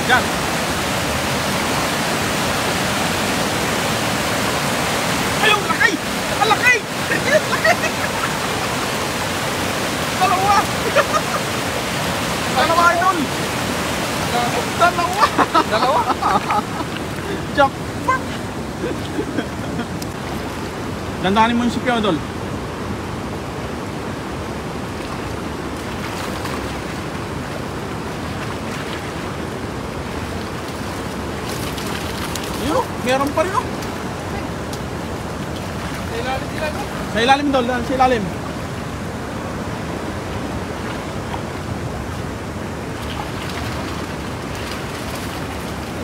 Diyan. Ayun, laki! Ang laki! Laki! Dalawa! Dalawa, idol! Dalawa! Dalawa? Jackpot! Dandanin mo yung sipyaw, idol. Ayun, meron pa rin, oh. Sa ilalim sila, no? Sa ilalim, idol. Sa ilalim.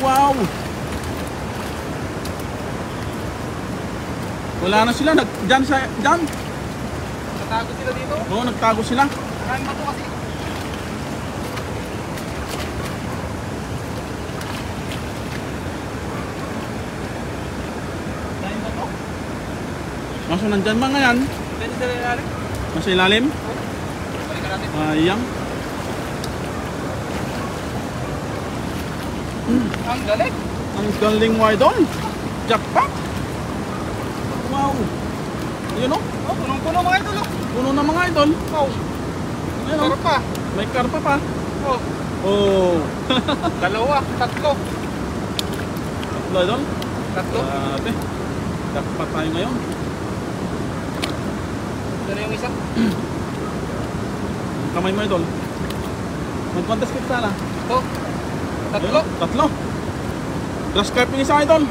Wow! Wala na sila, dyan. Natago sila dito. Oo, nagtago sila. Maraming bato kasi. Maraming bato. Maso nandyan mga yan. Pwede sila ilalim. Nasa ilalim. Balikan natin. Ayang. Ang galing. Ang galing mo, idol. Jackpot. Wow. Yun, oh. Oh, punong-puno mga idol. Oh. Puno na mga idol. Oh. Ayun, oh. Karpa. May karpa pa. Oh. Oh. Dalawa. Tatlo. Tatlo, idol. Tatlo. Grabe. Jackpot tayo ngayon. Ito na yung isa. Kamay mo, idol. Mag-contest kita sana. Ito. Tatlo. Ayun, tatlo. Grass carp yung isa, idol.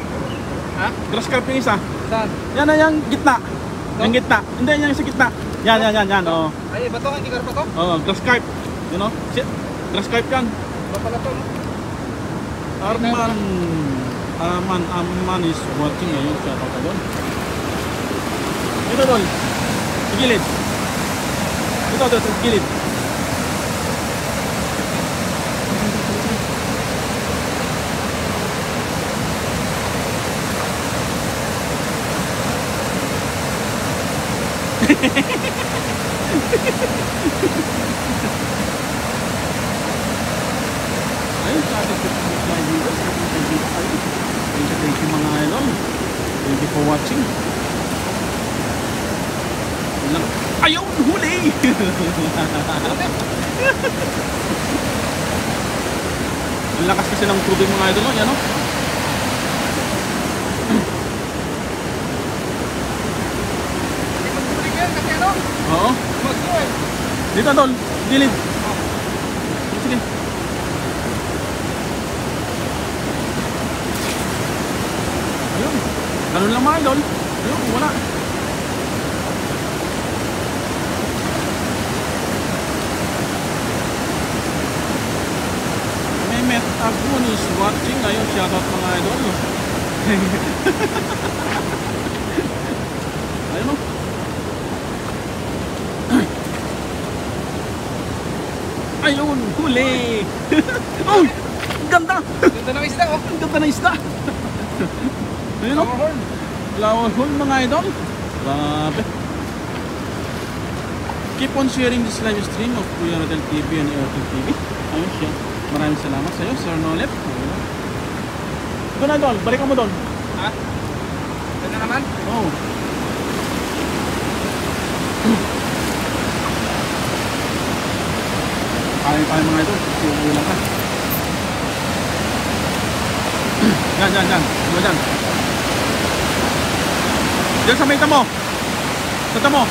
Ha? Grass carp yung isa. Saan? Yan na yung gitna. Ito? Yung gitna. Hindi, yan sa gitna. Yan. Oh. Ay, bato. Hindi karpa to. Oh, grass carp. You know? Grass carp yan. Ba pala to, no? Arman is watching ngayon siya ako doon. Dito doon. Sa gilid. Dito sa gilid. Ayun, sa ating subscribe dito. Thank you mga idol. Thank you for watching. Ayaw! Huli! Ang lakas kasi ng tubig mga idol. Yan, no? Hindi magbubulig yan kasi ano? Oo. Magso eh. Dito, tol. Gilid. Sige. Ayun. Ganun lang mga idol. Ayun, wala. Mehmet Agun is watching. Ayun, shoutout mga idol. Ayun, oh. Ayun, huli! Uy! Ganda! Ganda ng isda, oh. Ganda na isda! Ayun, oh. Flower horn. Flower horn mga idol. Grabe. Keep on sharing this live stream of Kuya Rodel TV and Airtel TV. Ayun siya. Maraming salamat sa iyo, Sir Nolep. Doon idol, balik mo doon. Ha? Ganda naman. Oh. Kain mga idol. Ulang ka. Diyan. Diyan sa may tamo. Sa tamo.